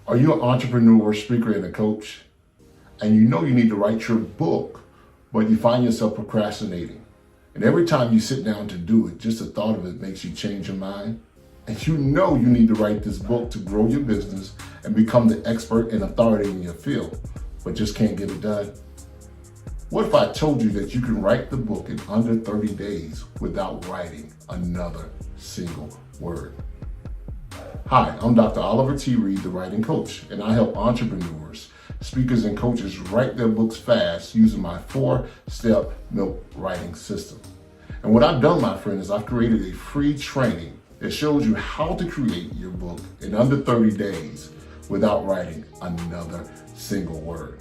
Are you an entrepreneur, speaker, and a coach? And you know you need to write your book, but you find yourself procrastinating. And every time you sit down to do it, just the thought of it makes you change your mind. And you know you need to write this book to grow your business and become the expert and authority in your field, but just can't get it done. What if I told you that you can write the book in under 30 days without writing another single word? Hi, I'm Dr. Oliver T. Reid, the writing coach, and I help entrepreneurs, speakers, and coaches write their books fast using my 4-step milk writing system. And what I've done, my friend, is I've created a free training that shows you how to create your book in under 30 days without writing another single word.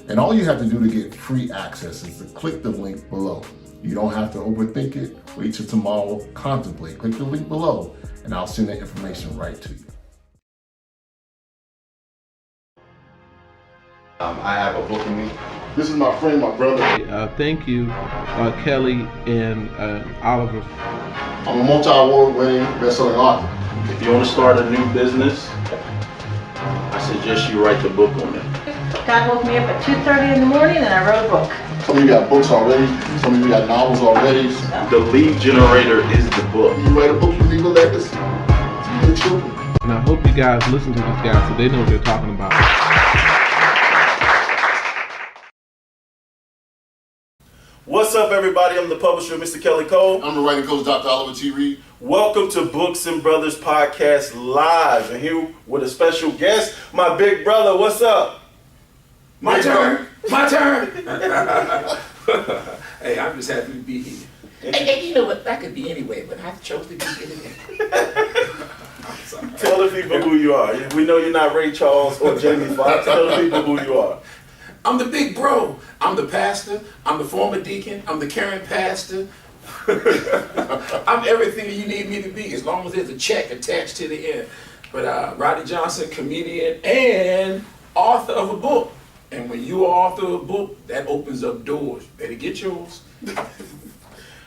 And all you have to do to get free access is to click the link below. You don't have to overthink it. Wait till tomorrow, contemplate. Click the link below, and I'll send the information right to you. I have a book in me. This is my friend, my brother. Thank you, Kelly and Oliver. I'm a multi-award-winning best-selling author. If you want to start a new business, I suggest you write the book on it. God woke me up at 2:30 in the morning and I wrote a book. Some of you got books already. Some of you got novels already. The lead generator is the book. You write a book, you leave a legacy to your children. And I hope you guys listen to these guys so they know what they're talking about. What's up, everybody? I'm the publisher, Mr. Kelly Cole. I'm the writing coach, Dr. Oliver T. Reid. Welcome to Books-N-Brothas Podcast Live. And here with a special guest, my big brother. What's up? My turn. My turn. Hey, I'm just happy to be here. And you know what? That could be anyway, but I chose to be here today. I'm sorry. Tell the people who you are. We know you're not Ray Charles or Jamie Foxx. Tell the people who you are. I'm the big bro. I'm the pastor. I'm the former deacon. I'm the current pastor. I'm everything that you need me to be, as long as there's a check attached to the end. But Rodney Johnson, comedian and author of a book. And when you are author of a book, that opens up doors. Better get yours.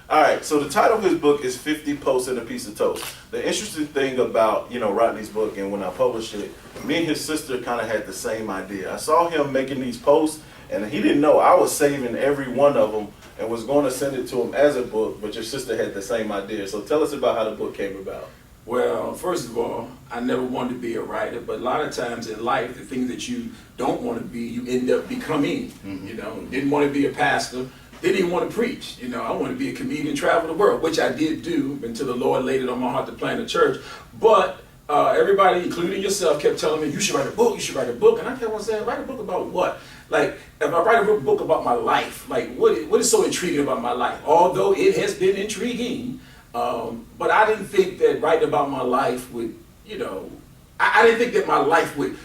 All right, so the title of his book is 50 Posts and a Piece of Toast. The interesting thing about, Rodney's book, and when I published it, me and his sister kind of had the same idea. I saw him making these posts, and he didn't know I was saving every one of them and was going to send it to him as a book, but your sister had the same idea. So tell us about how the book came about. Well, first of all, I never wanted to be a writer, but a lot of times in life, the things that you don't want to be, you end up becoming. Didn't want to be a pastor. Didn't even want to preach. I wanted to be a comedian, travel the world, which I did do until the Lord laid it on my heart to plant a church. But everybody, including yourself, kept telling me, you should write a book, you should write a book. And I kept on saying, write a book about what? Like, if I write a book about my life, like, what is so intriguing about my life? Although it has been intriguing, but I didn't think that writing about my life would, I didn't think that my life would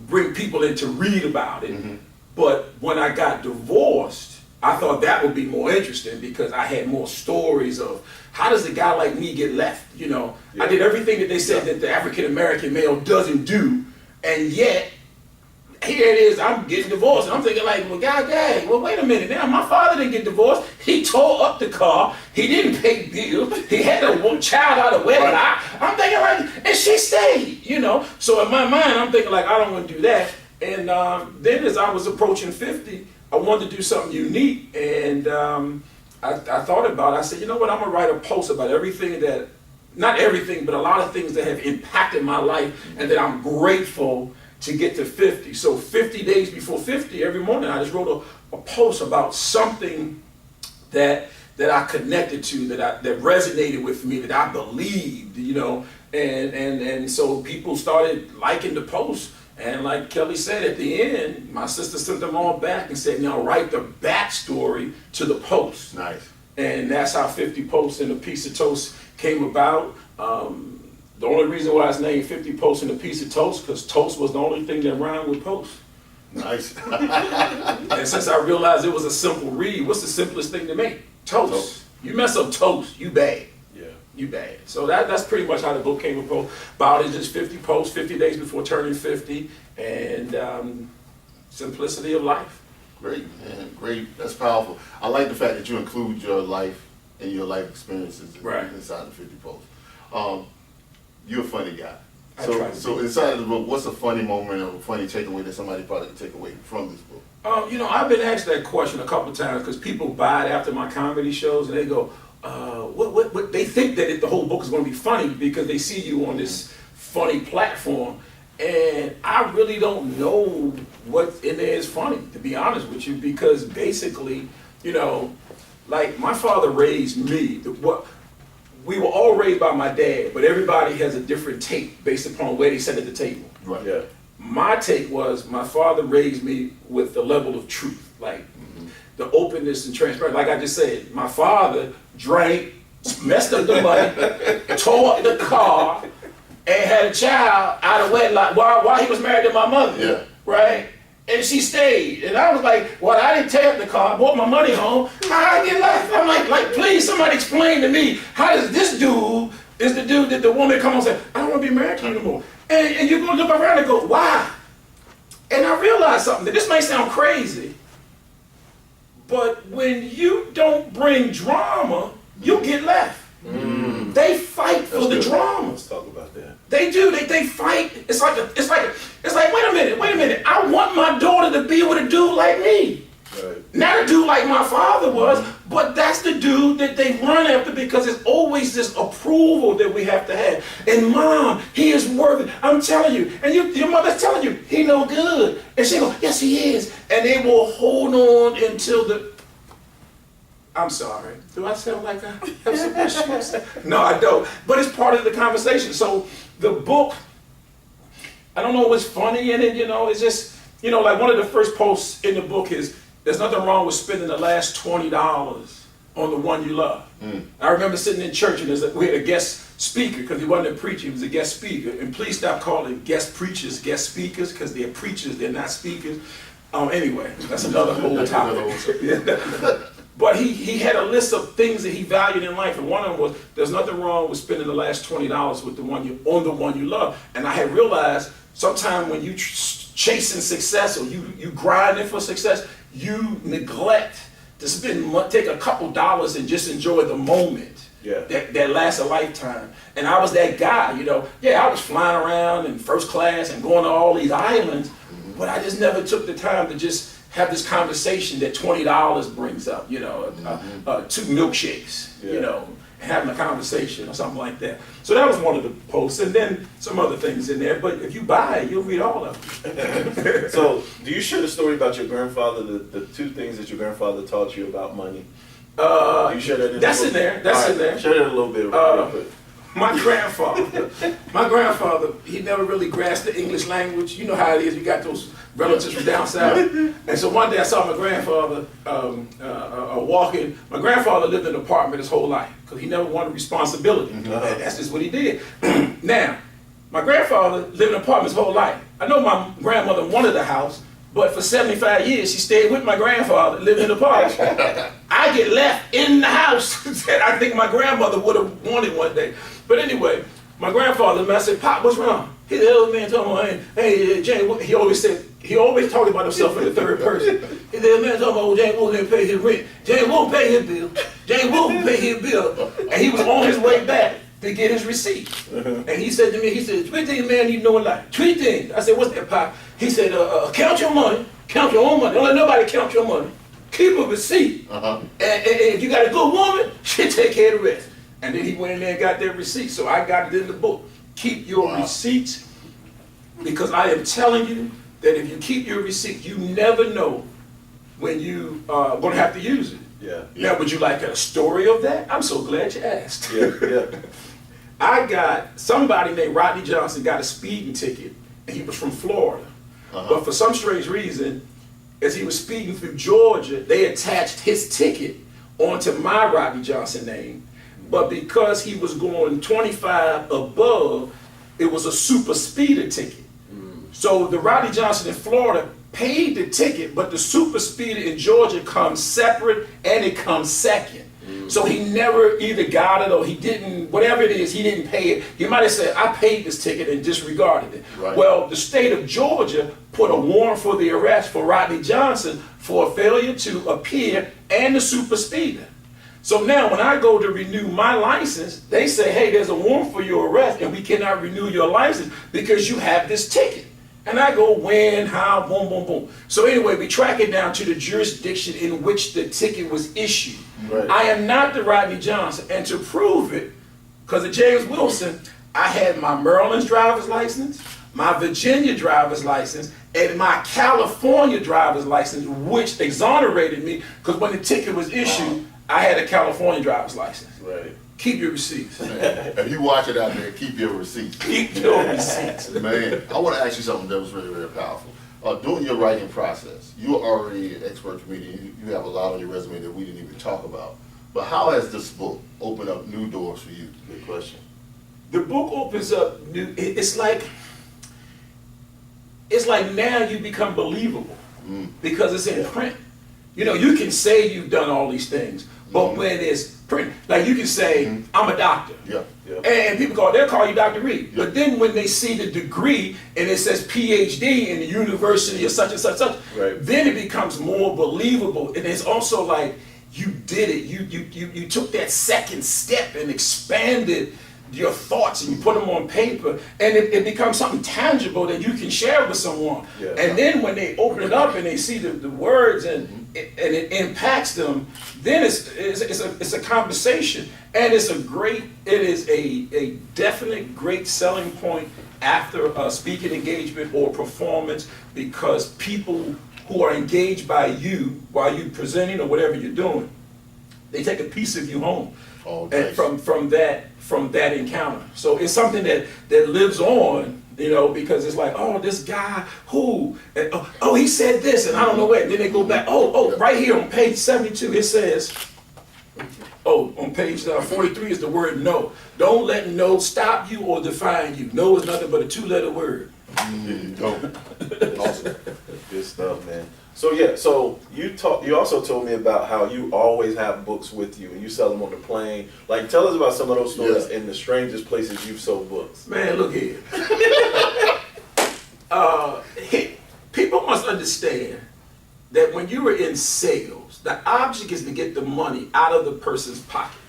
bring people in to read about it. But when I got divorced, I thought that would be more interesting because I had more stories of how does a guy like me get left? I did everything that they said that the African-American male doesn't do, and yet here it is, I'm getting divorced. And I'm thinking like, well, wait a minute now, my father didn't get divorced. He tore up the car. He didn't pay bills. He had a child out of wedlock. I'm thinking like, and she stayed, So in my mind, I'm thinking like, I don't want to do that. And then as I was approaching 50, I wanted to do something unique, and I thought about it. I said, you know what, I'm going to write a post about everything that, not everything, but a lot of things that have impacted my life and that I'm grateful to get to 50. So 50 days before 50, every morning I just wrote a post about something that I connected to, that resonated with me, that I believed, and so people started liking the post. And like Kelly said at the end, my sister sent them all back and said, now write the backstory to the post. Nice. And that's how 50 Posts and a Piece of Toast came about. The only reason why it's named 50 Posts and a Piece of Toast, because toast was the only thing that rhymed with post. Nice. And since I realized it was a simple read, what's the simplest thing to make? Toast. You mess up toast, you bad. You bad. So that's pretty much how the book came about. It's just 50 posts, 50 days before turning 50, and simplicity of life. Great, man. Great. That's powerful. I like the fact that you include your life and your life experiences inside the 50 posts. You're a funny guy. So inside of the book, what's a funny moment or a funny takeaway that somebody probably could take away from this book? I've been asked that question a couple times because people buy it after my comedy shows and they go, what? They think that the whole book is going to be funny because they see you on this funny platform. And I really don't know what in there is funny, to be honest with you, because basically, like my father raised me. We were all raised by my dad, but everybody has a different take based upon where they sat at the table. Right. Yeah. My take was my father raised me with the level of truth, like the openness and transparency. Like I just said, my father drank, messed up the money, tore up the car, and had a child out of wedlock while he was married to my mother. Yeah. Right? And she stayed. And I was like, well, I didn't tear up the car, I brought my money home. How I get left? I'm like, please, somebody explain to me, how does this dude, is the dude that the woman come and say, I don't want to be married to you anymore. And you're going to look around and go, why? And I realized something, that this may sound crazy, but when you don't bring drama, you get left. They fight for the drama. Let's talk about that. They do. They fight. It's like wait a minute. I want my daughter to be with a dude like me. Right. Not a dude like my father was, but that's the dude that they run after because it's always this approval that we have to have. And mom, he is worth it. I'm telling you. And your mother's telling you, he no good. And she goes, yes, he is. And they will hold on until the... I'm sorry. Do I sound like I have some issues? No, I don't. But it's part of the conversation. So the book, I don't know what's funny in it, it's just, like one of the first posts in the book is, there's nothing wrong with spending the last $20 on the one you love. I remember sitting in church and we had a guest speaker, because he wasn't a preacher, he was a guest speaker. And please stop calling guest preachers guest speakers, because they're preachers, they're not speakers. Anyway, that's another whole topic. But he had a list of things that he valued in life, and one of them was there's nothing wrong with spending the last $20 with on the one you love. And I had realized sometime when you chasing success or you grinding for success, you neglect to take a couple dollars and just enjoy the moment. Yeah. That lasts a lifetime. And I was that guy, I was flying around in first class and going to all these islands, but I just never took the time to just have this conversation that $20 brings up, 2 milkshakes, having a conversation or something like that. So that was one of the posts, and then some other things in there, but if you buy it, you'll read all of it. So, do you share the story about your grandfather, the 2 things that your grandfather taught you about money? Do you share that in That's the in book? there, that's in there. Share that a little bit. Real quick. My grandfather, he never really grasped the English language. You know how it is, you got those relatives from down south. And so one day I saw my grandfather walking. My grandfather lived in an apartment his whole life because he never wanted responsibility. That's just what he did. Now, my grandfather lived in an apartment his whole life. I know my grandmother wanted a house, but for 75 years she stayed with my grandfather, living in the apartment. I get left in the house that I think my grandmother would have wanted one day. But anyway, my grandfather, I said, Pop, what's wrong? He the old man told me, hey, Jane, he always talked about himself in the third person. He the old man told me, oh, Jane Wolf didn't pay his rent. Jane Wolf pay his bill. Jane Wolf pay his bill. And he was on his way back to get his receipt. And he said to me, 3 things man need to know in life. 3 things. I said, what's that, Pop? He said, count your money. Count your own money. Don't let nobody count your money. Keep a receipt. And if you got a good woman, she'll take care of the rest. And then he went in there and got that receipt. So I got it in the book. Keep your receipts, because I am telling you that if you keep your receipt, you never know when you are going to have to use it. Yeah. Now, would you like a story of that? I'm so glad you asked. Yeah. I got somebody named Rodney Johnson got a speeding ticket, and he was from Florida. But for some strange reason, as he was speeding through Georgia, they attached his ticket onto my Rodney Johnson name. But because he was going 25 above, it was a super speeder ticket. So the Rodney Johnson in Florida paid the ticket, but the super speeder in Georgia comes separate and it comes second. So he never either got it or he didn't, whatever it is, he didn't pay it. He might have said, I paid this ticket and disregarded it. Right. Well, the state of Georgia put a warrant for the arrest for Rodney Johnson for a failure to appear and the super speeder. So now when I go to renew my license, they say, hey, there's a warrant for your arrest and we cannot renew your license because you have this ticket. And I go, when, how, boom, boom, boom. So anyway, we track it down to the jurisdiction in which the ticket was issued. Right. I am not the Rodney Johnson. And to prove it, because of James Wilson, I had my Maryland's driver's license, my Virginia driver's license, and my California driver's license, which exonerated me because when the ticket was issued, I had a California driver's license. Right. Keep your receipts. If you watch it out there, keep your receipts. Keep your receipts. Man, I want to ask you something that was very, very powerful. During your writing process, you are already an expert comedian. You have a lot on your resume that we didn't even talk about. But how has this book opened up new doors for you? Good question. The book opens up new. It's like now you become believable because it's in print. You know, you can say you've done all these things, but when it's print, like you can say, I'm a doctor. Yeah. And people they'll call you Dr. Reid. But then when they see the degree and it says PhD in the university or such and such, right. then it becomes more believable. And it's also like you did it. You took that second step and expanded your thoughts and you put them on paper and it becomes something tangible that you can share with someone. Yeah. And then when they open it up and they see the words and it impacts them, then it's a conversation and it is a definite great selling point after a speaking engagement or performance because people who are engaged by you while you're presenting or whatever you're doing, they take a piece of you home. Oh, And nice. from that encounter. So it's something that lives on, you know, because it's like, oh, this guy who, and, oh, he said this, and I don't know what. And then they go back, right here on page 72, it says, on page 43 is the word no. Don't let no stop you or define you. No is nothing but a two-letter word. Dope. Awesome. Good stuff, man. So yeah, so you also told me about how you always have books with you and you sell them on the plane. Like, tell us about some of those stories in the strangest places you've sold books. Man, look here. People must understand that when you are in sales, the object is to get the money out of the person's pocket.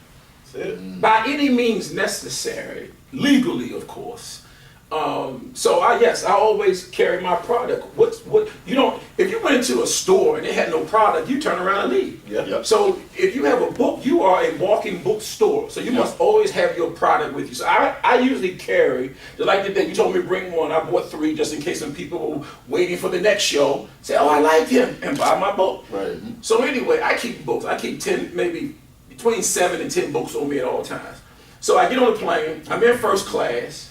That's it. By any means necessary, legally, of course. So I always carry my product. If you went into a store and they had no product, you turn around and leave. Yeah. Yep. So if you have a book, you are a walking bookstore. So you must always have your product with you. So I usually carry, just like the day you told me to bring one, I bought 3 just in case some people were waiting for the next show, say, oh, I like him, and buy my book. Right. So anyway, I keep books. I keep 10, maybe between 7 and 10 books on me at all times. So I get on the plane, I'm in first class.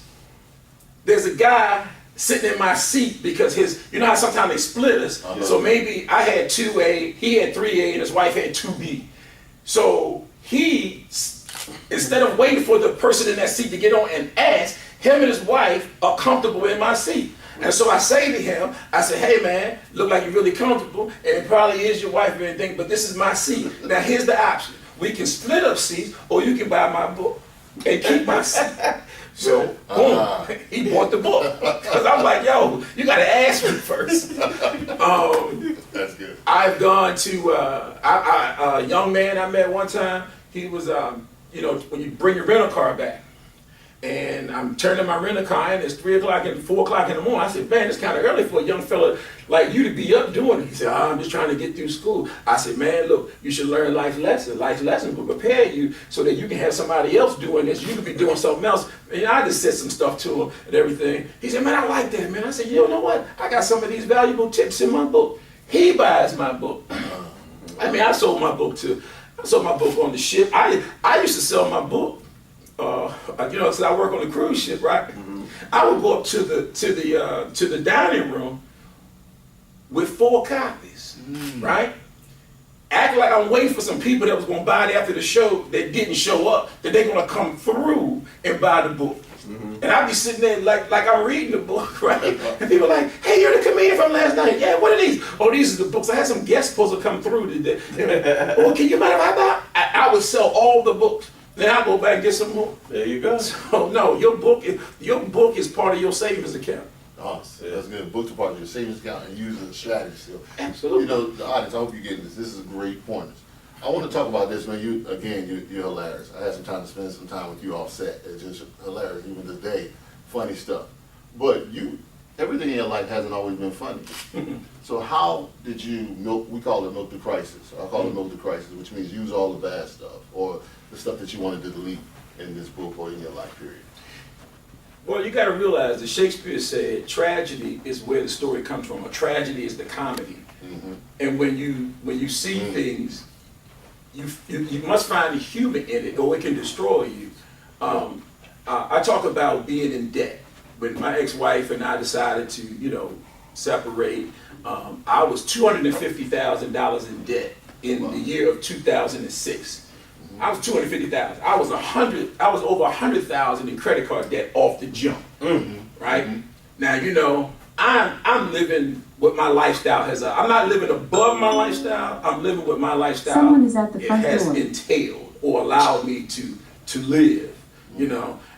There's a guy sitting in my seat because you know how sometimes they split us. So maybe I had 2A, he had 3A, and his wife had 2B. So he, instead of waiting for the person in that seat to get on and ask, him and his wife are comfortable in my seat. And so I say to him, I say, hey man, look like you're really comfortable, and it probably is your wife or anything, but this is my seat. Now here's the option. We can split up seats, or you can buy my book and keep my seat. So, boom, he bought the book. Because I'm like, yo, you got to ask me first. That's good. I've gone to a young man I met one time. He was, when you bring your rental car back. And I'm turning my rental car in. It's 3 o'clock and 4 o'clock in the morning. I said, man, it's kind of early for a young fella like you to be up doing it. He said, I'm just trying to get through school. I said, man, look, you should learn life lessons. Life lessons will prepare you so that you can have somebody else doing this. You could be doing something else. And I just said some stuff to him and everything. He said, man, I like that, man. I said, you know what? I got some of these valuable tips in my book. He buys my book. I mean, I sold my book on the ship. I used to sell my book. Because I work on the cruise ship, right? Mm-hmm. I would go up to the dining room with 4 copies, right? Act like I'm waiting for some people that was going to buy it after the show that didn't show up, that they're going to come through and buy the book. Mm-hmm. And I'd be sitting there like I'm reading the book, right? And people are like, hey, you're the comedian from last night. Yeah, what are these? Oh, these are the books. I had some guests supposed to come through today. Oh, can you mind if I buy? I would sell all the books. Then I'll go back and get some more. There you go. So no, your book is part of your savings account. Oh, that's good. Book to part of your savings account and use it as a strategy still. Absolutely. You know, the audience, I hope you're getting this. This is a great point. I want to talk about this, man. You're hilarious. I had some time to spend some time with you off set. It's just hilarious, even today. Funny stuff. But everything in your life hasn't always been funny. So how did you we call it milk the crisis. I call it milk the crisis, which means use all the bad stuff or the stuff that you wanted to delete in this book or in your life period. Well, you got to realize that Shakespeare said tragedy is where the story comes from. A tragedy is the comedy. Mm-hmm. And when you see things, you must find the humor in it, or it can destroy you. I talk about being in debt. When my ex-wife and I decided to, separate, I was $250,000 in debt in the year of 2006. I was $250,000. I was over $100,000 in credit card debt off the jump. Right? Now, I'm living what my lifestyle has. I'm not living above my lifestyle. I'm living what my lifestyle Someone is at the front has door. entailed or allowed me to live.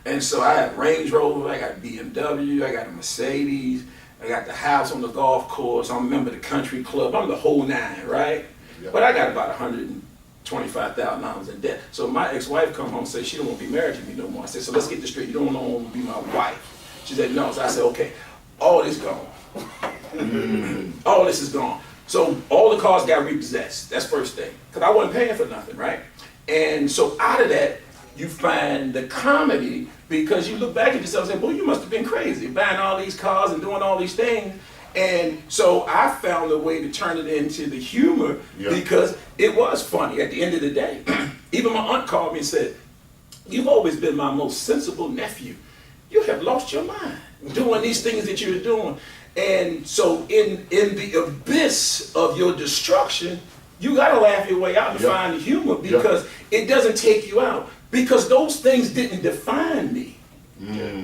And so I have Range Rover, I got BMW, I got a Mercedes, I got the house on the golf course, I'm a member of the country club, I'm the whole nine, right? Yeah. But I got about $125,000 in debt. So my ex-wife come home and say she don't want to be married to me no more. I said, so let's get this straight, you don't want to be my wife. She said, no. So I said, okay, all this gone. All this is gone. So all the cars got repossessed. That's first thing. Because I wasn't paying for nothing, right? And so out of that, you find the comedy, because you look back at yourself and say, boy, you must have been crazy buying all these cars and doing all these things. And so I found a way to turn it into the humor because it was funny at the end of the day. Even my aunt called me and said, you've always been my most sensible nephew. You have lost your mind doing these things that you're doing. And so in the abyss of your destruction, you got to laugh your way out and find the humor, because it doesn't take you out. Because those things didn't define me.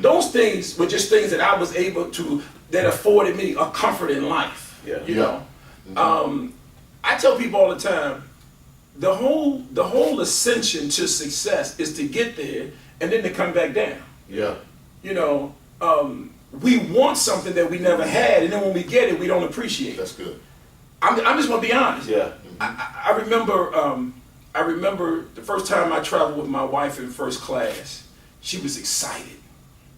Those things were just things that I was able to, that afforded me a comfort in life. I tell people all the time, the whole ascension to success is to get there and then to come back down. We want something that we never had, and then when we get it, we don't appreciate it. That's good. I'm just gonna be honest. I remember the first time I traveled with my wife in first class. She was excited.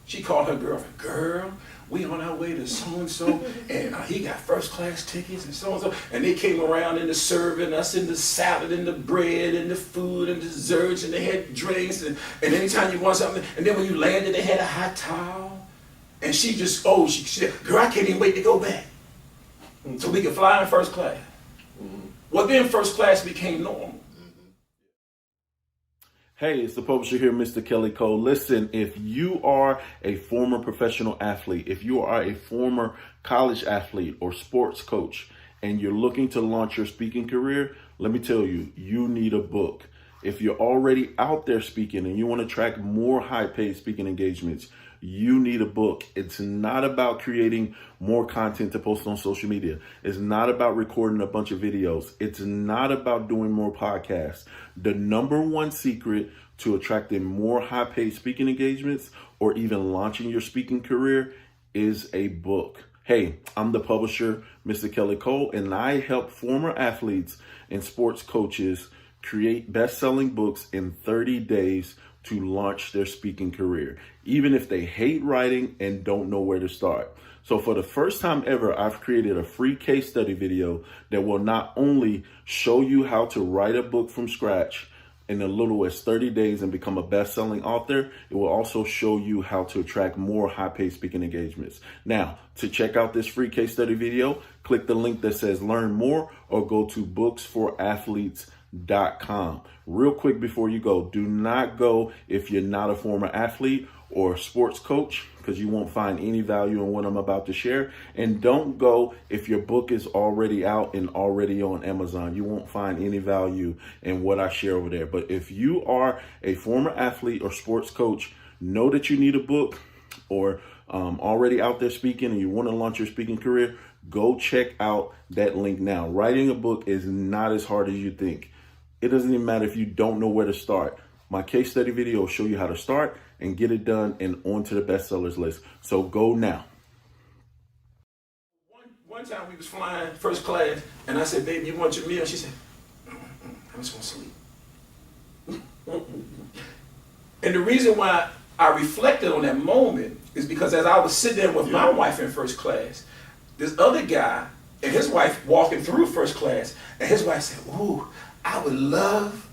She called her girlfriend, girl, we on our way to so-and-so, and he got first class tickets and so-and-so. And they came around and serving us in the salad and the bread and the food and desserts, and they had drinks, and anytime you want something, and then when you landed, they had a hot towel. And she said, girl, I can't even wait to go back. So we could fly in first class. Well, then first class became normal. Hey, it's the publisher here, Mr. Kelly Cole. Listen, if you are a former professional athlete, if you are a former college athlete or sports coach, and you're looking to launch your speaking career, let me tell you, you need a book. If you're already out there speaking and you want to attract more high-paid speaking engagements, you need a book. It's not about creating more content to post on social media. It's not about recording a bunch of videos. It's not about doing more podcasts. The number one secret to attracting more high-paid speaking engagements or even launching your speaking career is a book. Hey, I'm the publisher, Mr. Kelly Cole, and I help former athletes and sports coaches create best-selling books in 30 days to launch their speaking career, even if they hate writing and don't know where to start. So for the first time ever, I've created a free case study video that will not only show you how to write a book from scratch in as little as 30 days and become a best-selling author, it will also show you how to attract more high-paid speaking engagements. Now, to check out this free case study video, click the link that says learn more or go to booksforathletes.com. Real quick before you go, do not go if you're not a former athlete or sports coach, because you won't find any value in what I'm about to share. And don't go if your book is already out and already on Amazon. You won't find any value in what I share over there. But if you are a former athlete or sports coach, know that you need a book, or already out there speaking and you want to launch your speaking career, go check out that link now. Writing a book is not as hard as you think. It doesn't even matter if you don't know where to start. My case study video will show you how to start and get it done and onto the bestsellers list. So go now. One time we was flying first class, and I said, baby, you want your meal? She said, I I'm just gonna sleep. And the reason why I reflected on that moment is because as I was sitting there with my wife in first class, this other guy and his wife walking through first class, and his wife said, "Ooh, I would love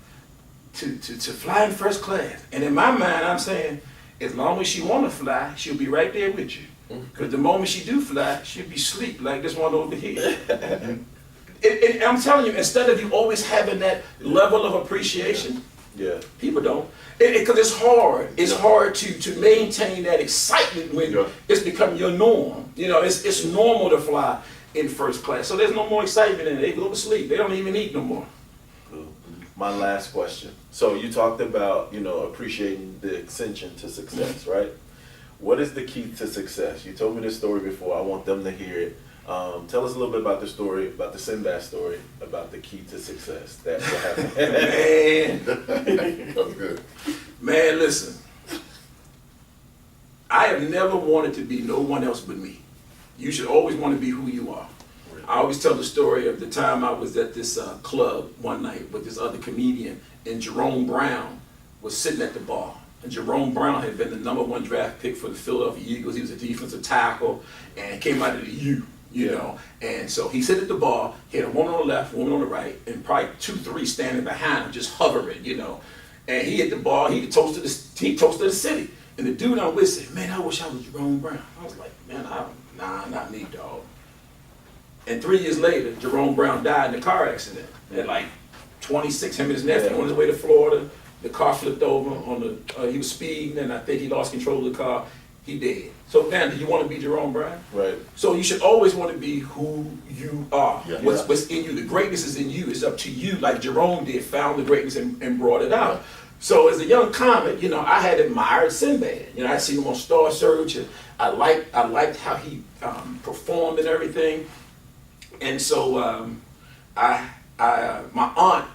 to fly in first class." And in my mind, I'm saying, as long as she want to fly, she'll be right there with you. Because the moment she do fly, she'll be asleep like this one over here. And I'm telling you, instead of you always having that level of appreciation, people don't. Because it's hard. It's hard to maintain that excitement when it's become your norm. You know, it's normal to fly in first class. So there's no more excitement in it. They go to sleep. They don't even eat no more. My last question. So you talked about, you know, appreciating the ascension to success, right? What is the key to success? You told me this story before. I want them to hear it. Tell us a little bit about the story, about the Sinbad story, about the key to success. That's what happened. Man. That's good. Man, listen. I have never wanted to be no one else but me. You should always want to be who you are. I always tell the story of the time I was at this club one night with this other comedian, and Jerome Brown was sitting at the bar. And Jerome Brown had been the #1 draft pick for the Philadelphia Eagles. He was a defensive tackle and came out of the U, you know. And so he sat at the bar, he had a woman on the left, a woman on the right, and probably 2, 3 standing behind him, just hovering, you know. And he at the bar, he toasted the city. And the dude I'm with said, "Man, I wish I was Jerome Brown." I was like, "Man, nah, not me, dog." And 3 years later, Jerome Brown died in a car accident at like 26. Him and his nephew on his way to Florida. The car flipped over on the. He was speeding, and I think he lost control of the car. He dead. So now, do you want to be Jerome Brown? Right. So you should always want to be who you are. Yeah. What's in you? The greatness is in you. It's up to you, like Jerome did, found the greatness and brought it out. So as a young comic, you know, I had admired Sinbad. You know, I seen him on Star Search, and I liked how he performed and everything. And so my aunt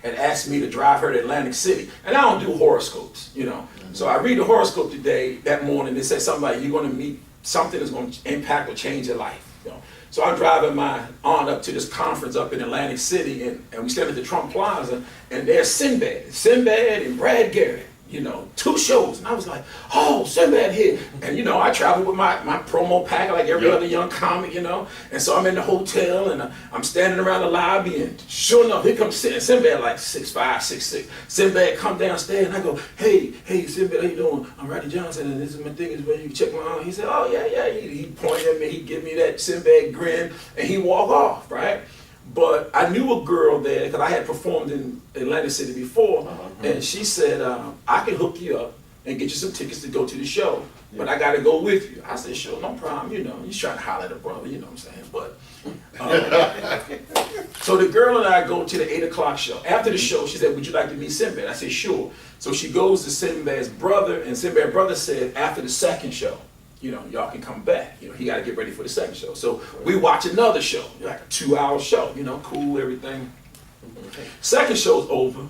had asked me to drive her to Atlantic City, and I don't do horoscopes, you know. So I read the horoscope that morning. It said something like, "You're going to meet something that's going to impact or change your life." You know? So I'm driving my aunt up to this conference up in Atlantic City, and we stand at the Trump Plaza, and there's Sinbad and Brad Garrett. You know, 2 shows, and I was like, "Oh, Sinbad here." And you know, I travel with my promo pack like every other young comic, you know. And so I'm in the hotel, and I'm standing around the lobby, and sure enough, here comes Sinbad, like 6'5", 6'6". Sinbad come downstairs, and I go, hey, Sinbad, how you doing? I'm Rodney Johnson, and this is my thing, is where you check my arm. He said, "Oh, yeah." He pointed at me, he give me that Sinbad grin, and he walk off, right? But I knew a girl there because I had performed in Atlantic City before, and she said, "I can hook you up and get you some tickets to go to the show, but I got to go with you." I said, "Sure, no problem." You know, he's trying to holler at a brother, you know what I'm saying? But so the girl and I go to the 8 o'clock show. After the show, she said, "Would you like to meet Sinbad?" I said, "Sure." So she goes to Sinbad's brother, and Sinbad's brother said, after the second show, you know, y'all can come back. You know, he got to get ready for the second show. So we watch another show, like a 2-hour show, you know, cool, everything. Second show's over.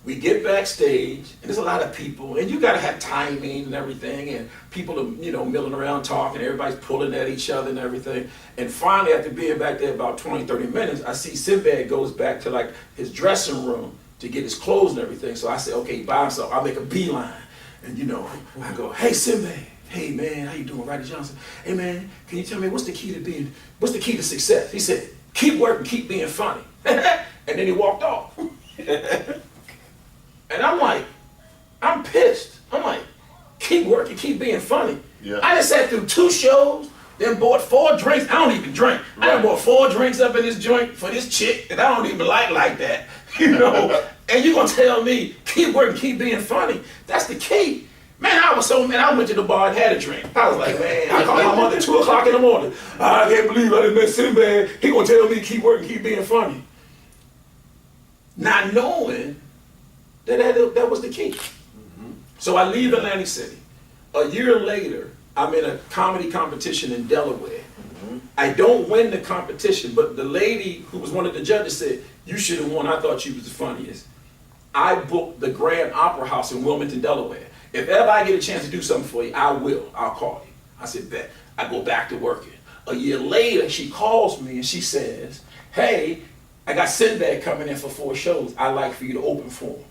We get backstage, and there's a lot of people, and you got to have timing and everything, and people are, you know, milling around talking, everybody's pulling at each other and everything. And finally, after being back there about 20, 30 minutes, I see Sinbad goes back to like his dressing room to get his clothes and everything. So I say, "Okay, by himself." I make a beeline, and you know, I go, "Hey, Sinbad. Hey man, how you doing, Rodney Johnson? Hey man, can you tell me what's the key to success?" He said, "Keep working, keep being funny." And then he walked off. And I'm like, I'm pissed. I'm like, keep working, keep being funny. Yeah. I just sat through 2 shows, then bought 4 drinks. I don't even drink. I done bought 4 drinks up in this joint for this chick that I don't even like that, you know. And you gonna tell me, keep working, keep being funny? That's the key. Man, I was so mad. I went to the bar and had a drink. I was like, man, I called my mother at 2 o'clock in the morning. "I can't believe I done met Sinbad. He gonna tell me keep working, keep being funny." Not knowing that was the key. So I leave Atlantic City. A year later, I'm in a comedy competition in Delaware. I don't win the competition, but the lady who was one of the judges said, "You should have won. I thought you was the funniest." I booked the Grand Opera House in Wilmington, Delaware. If ever I get a chance to do something for you, I will. I'll call you. I said, "Bet." I go back to working. A year later, she calls me and she says, "Hey, I got Sinbad coming in for 4 shows. I'd like for you to open for him.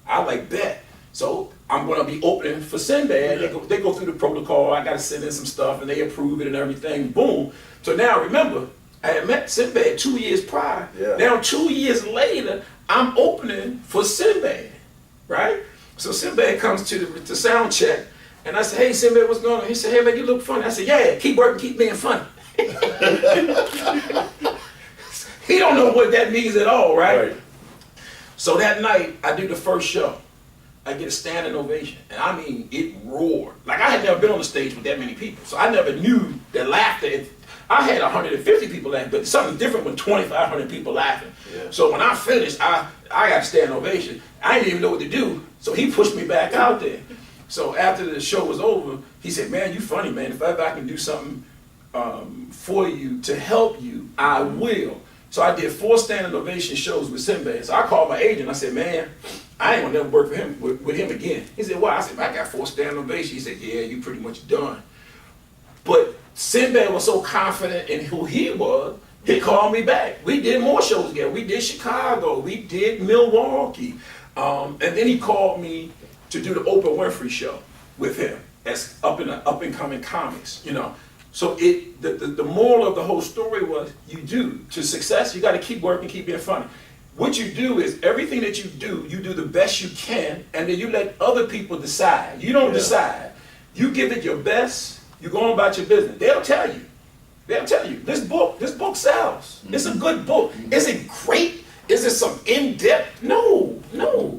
I like that. So I'm going to be opening for Sinbad. They go through the protocol. I got to send in some stuff, and they approve it and everything. Boom. So now remember, I had met Sinbad 2 years prior. Yeah. Now 2 years later, I'm opening for Sinbad, right? So Sinbad comes to the sound check, and I said, hey, Sinbad, what's going on? He said, hey, man, you look funny. I said, yeah, keep working, keep being funny. He don't know what that means at all, right? So that night, I do the first show. I get a standing ovation, and I mean, it roared. Like, I had never been on the stage with that many people, so I never knew that laughter. I had 150 people laughing, but something different when 2,500 people laughing. Yeah. So when I finished, I got a standing ovation. I didn't even know what to do, so he pushed me back out there. So after the show was over, he said, man, you funny, man. If ever I can do something for you to help you, I will. So I did 4 standing ovation shows with Sinbad. So I called my agent. I said, man, I ain't gonna never work for him with him again. He said, why? I said, I got 4 standing ovations. He said, yeah, you pretty much done. But Sinbad was so confident in who he was, he called me back. We did more shows together. We did Chicago. We did Milwaukee. And then he called me to do the Oprah Winfrey show with him as up and coming comics, you know. So the moral of the whole story was, to success, you got to keep working, keep being funny. What you do is everything that you do the best you can, and then you let other people decide. You don't decide. You give it your best. You go on about your business. They'll tell you. This book sells. It's a good book. Is it great? Is it some in-depth? No.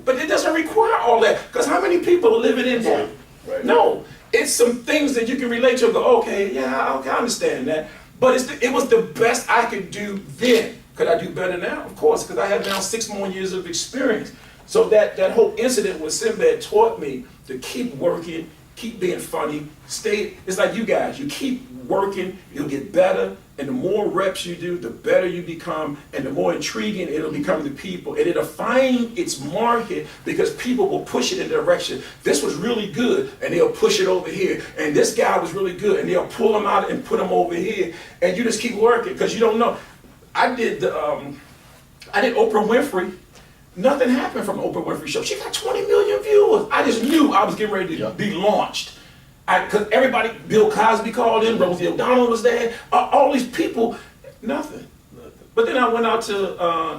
But it doesn't require all that. Because how many people are living in depth? Right. No. It's some things that you can relate to and go, okay, I understand that. But it was the best I could do then. Could I do better now? Of course, because I have now 6 more years of experience. So that whole incident with Sinbad taught me to keep working, keep being funny, it's like you guys, you keep working, you'll get better, and the more reps you do, the better you become, and the more intriguing it'll become to people, and it'll find its market because people will push it in the direction. This was really good, and they'll push it over here, and this guy was really good, and they'll pull him out and put him over here, and you just keep working, because you don't know. I did Oprah Winfrey. Nothing happened from the Oprah Winfrey show. She got 20 million viewers. I just knew I was getting ready to be launched. Because everybody, Bill Cosby called in, Rosie O'Donnell was there, all these people, nothing. But then I went out to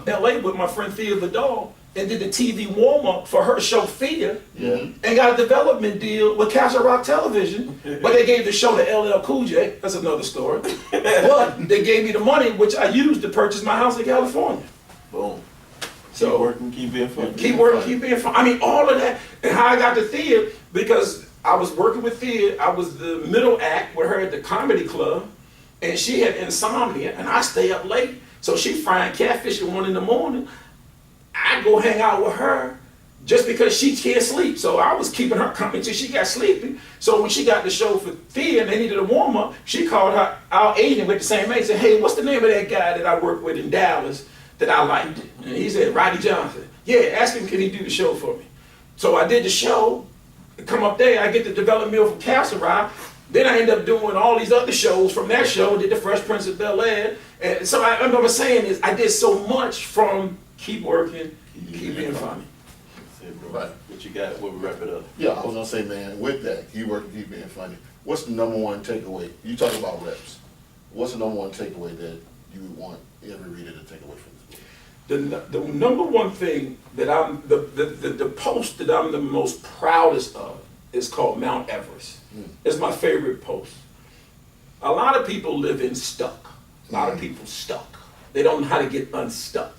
LA with my friend Thea Vidal and did the TV warm-up for her show Thea, and got a development deal with Castle Rock Television, but they gave the show to LL Cool J. That's another story. But they gave me the money, which I used to purchase my house in California. Boom. So Keep working, keep being funny. Keep working, keep being funny. I mean, all of that. And how I got to Thea, because I was working with Thea, I was the middle act with her at the comedy club, and she had insomnia, and I stay up late. So she frying catfish at 1 in the morning. I go hang out with her just because she can't sleep. So I was keeping her company till she got sleepy. So when she got the show for Thea and they needed a warm-up, she called our agent with the same name and said, hey, what's the name of that guy that I worked with in Dallas that I liked? And he said, Rodney Johnson. Yeah, ask him, can he do the show for me? So I did the show, come up there, I get the development meal from Castle Rock. Then I end up doing all these other shows from that show, did the Fresh Prince of Bel-Air. And so what I'm saying is I did so much from keep working, keep being funny. Right. What you got? We'll wrap it up. Yeah, I was gonna say, man, with that, keep working, keep being funny. What's the number one takeaway? You talk about reps. What's the number one takeaway that you would want every reader to take away from this book? The number one thing that the post that I'm the most proudest of is called Mount Everest. It's my favorite post. A lot of people live in stuck. A lot of people stuck. They don't know how to get unstuck.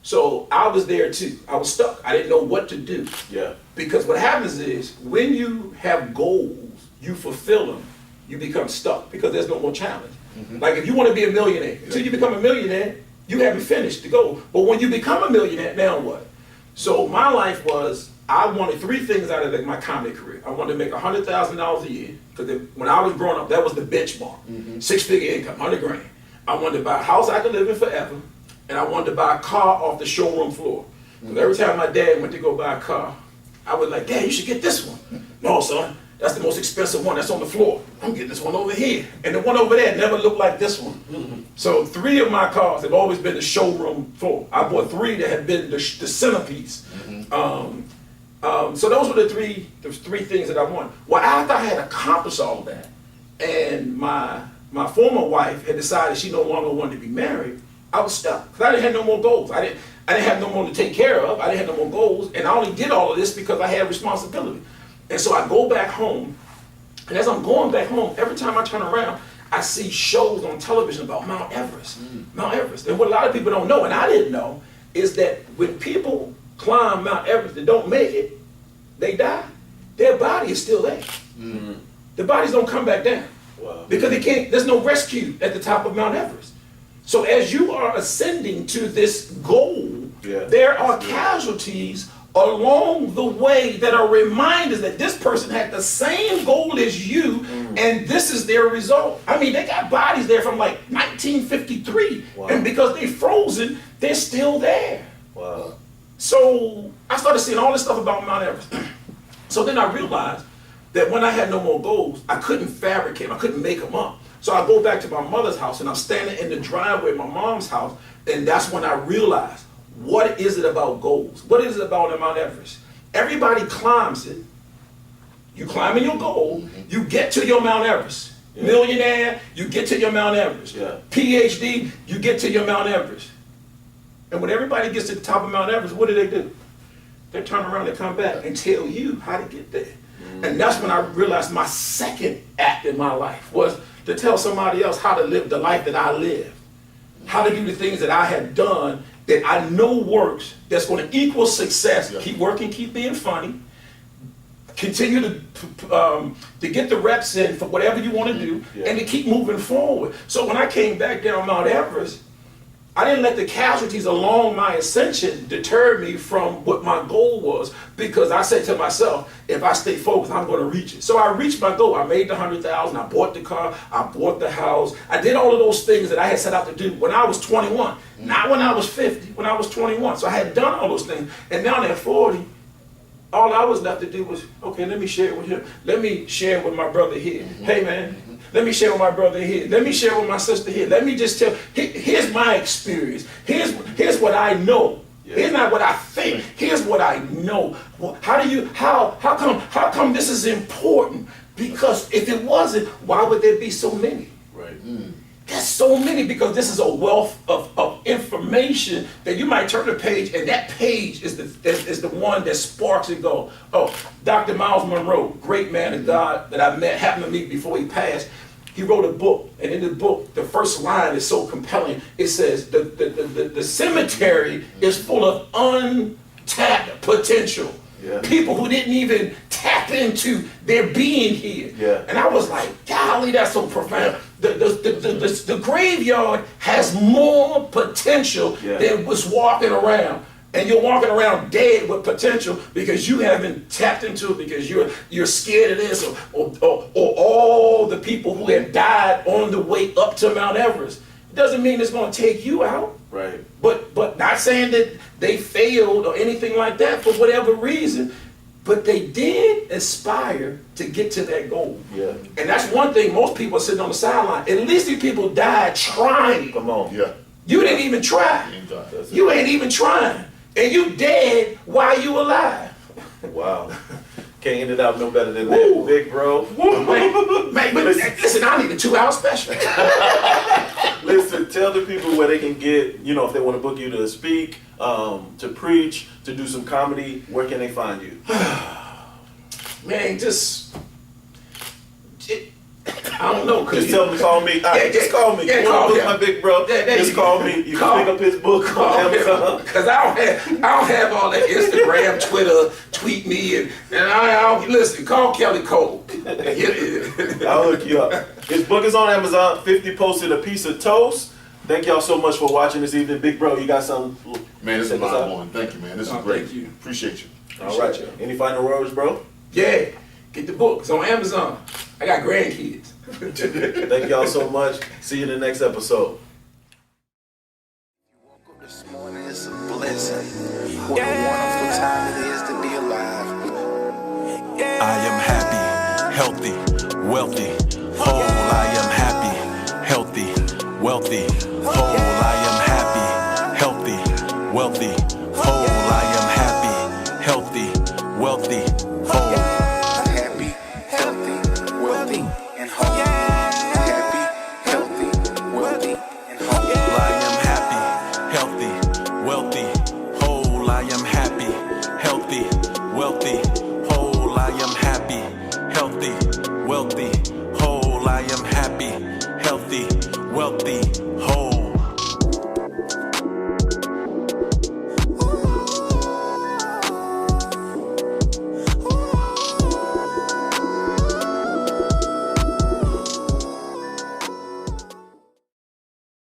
So I was there too. I was stuck. I didn't know what to do. Yeah. Because what happens is when you have goals, you fulfill them, you become stuck because there's no more challenge. Like if you want to be a millionaire, until you become a millionaire, you haven't finished the goal. But when you become a millionaire, now what? So my life was, I wanted 3 things out of my comedy career. I wanted to make $100,000 a year, because when I was growing up, that was the benchmark. 6-figure income, 100 grand. I wanted to buy a house I could live in forever, and I wanted to buy a car off the showroom floor. Because every time my dad went to go buy a car, I was like, Dad, you should get this one. No, son, That's the most expensive one. That's on the floor. I'm getting this one over here. And the one over there never looked like this one. So 3 of my cars have always been the showroom floor. I bought 3 that have been the centerpiece. So those were the three things that I wanted. Well, after I had accomplished all of that, and my former wife had decided she no longer wanted to be married, I was stuck because I didn't have no more goals. I didn't have no more to take care of. I didn't have no more goals, and I only did all of this because I had responsibility. And so I go back home, and as I'm going back home, every time I turn around, I see shows on television about Mount Everest. Mount Everest. And what a lot of people don't know, and I didn't know, is that when people climb Mount Everest and don't make it, they die, their body is still there. The bodies don't come back down. Wow. Because they can't, there's no rescue at the top of Mount Everest. So as you are ascending to this goal, there are casualties along the way that are reminders that this person had the same goal as you, and this is their result. I mean, they got bodies there from like 1953, and because they're frozen, they're still there. Wow. So I started seeing all this stuff about Mount Everest. So then I realized that when I had no more goals, I couldn't fabricate them, I couldn't make them up. So I go back to my mother's house, and I'm standing in the driveway of my mom's house, and that's when I realized, what is it about goals? What is it about Mount Everest? Everybody climbs it. You climb in your goal, you get to your Mount Everest. Millionaire, you get to your Mount Everest. PhD, you get to your Mount Everest. And when everybody gets to the top of Mount Everest, what do? They turn around and come back and tell you how to get there. And that's when I realized my second act in my life was to tell somebody else how to live the life that I live. How to do the things that I had done that I know works, that's going to equal success. Keep working, keep being funny. Continue to get the reps in for whatever you want to do, and to keep moving forward. So when I came back down Mount Everest, I didn't let the casualties along my ascension deter me from what my goal was, because I said to myself, if I stay focused, I'm going to reach it. So I reached my goal. I made the 100,000. I bought the car. I bought the house. I did all of those things that I had set out to do when I was 21, not when I was 50, when I was 21. So I had done all those things. And now at 40, all I was left to do was, okay, let me share it with him. Let me share it with my brother here. Hey, man. Let me share with my brother here. Let me share with my sister here. Let me just tell, here's my experience. Here's what I know. Here's not what I think. Here's what I know. Well, how come this is important? Because if it wasn't, why would there be so many? Right. There's so many, because this is a wealth of information that you might turn the page, and that page is the one that sparks and go, oh, Dr. Miles Monroe, great man of God that I met, happened to meet before he passed. He wrote a book, and in the book, the first line is so compelling. It says, the cemetery is full of untapped potential. People who didn't even tap into their being here. And I was like, golly, that's so profound. The graveyard has more potential than what's walking around. And you're walking around dead with potential because you haven't tapped into it, because you're scared of this, or all the people who have died on the way up to Mount Everest. It doesn't mean it's going to take you out. Right. But not saying that they failed or anything like that for whatever reason, but they did aspire to get to that goal. And that's one thing, most people are sitting on the sideline. At least these people died trying. Come on. You didn't even try. You ain't even trying. And you dead while you alive. Wow. Can't end it out no better than that, big bro. Man, but listen, I need a 2-hour special. Listen, tell the people where they can get, if they want to book you to speak, to preach, to do some comedy, where can they find you? Man, I don't know. Just tell them to call me. Just call me. Call him. My big bro. Just call me. You can pick up his book on Amazon. Because I don't have all that Instagram, Twitter, tweet me, and I don't listen. Call Kelly Cole. I'll hook you up. His book is on Amazon. 50 posted a piece of toast. Thank y'all so much for watching this evening, big bro. You got something? Man, this is my one. Thank you, man. This is great. Thank you. Appreciate you. All right. Any final words, bro? Yeah. Get the book. It's on Amazon. I got grandkids. Thank y'all so much. See you in the next episode. You woke up this morning, it's a blessing. What a wonderful time it is to be alive. I am happy, healthy, wealthy, whole. I am happy, healthy, wealthy, whole. I am happy, healthy, wealthy, whole. I am happy, healthy, wealthy, whole. Happy, healthy, wealthy, and whole. Happy, healthy, wealthy, and whole. I am happy, healthy, wealthy, whole. I am happy, healthy, wealthy, whole. I am happy, healthy, wealthy, whole. I am happy, healthy, wealthy,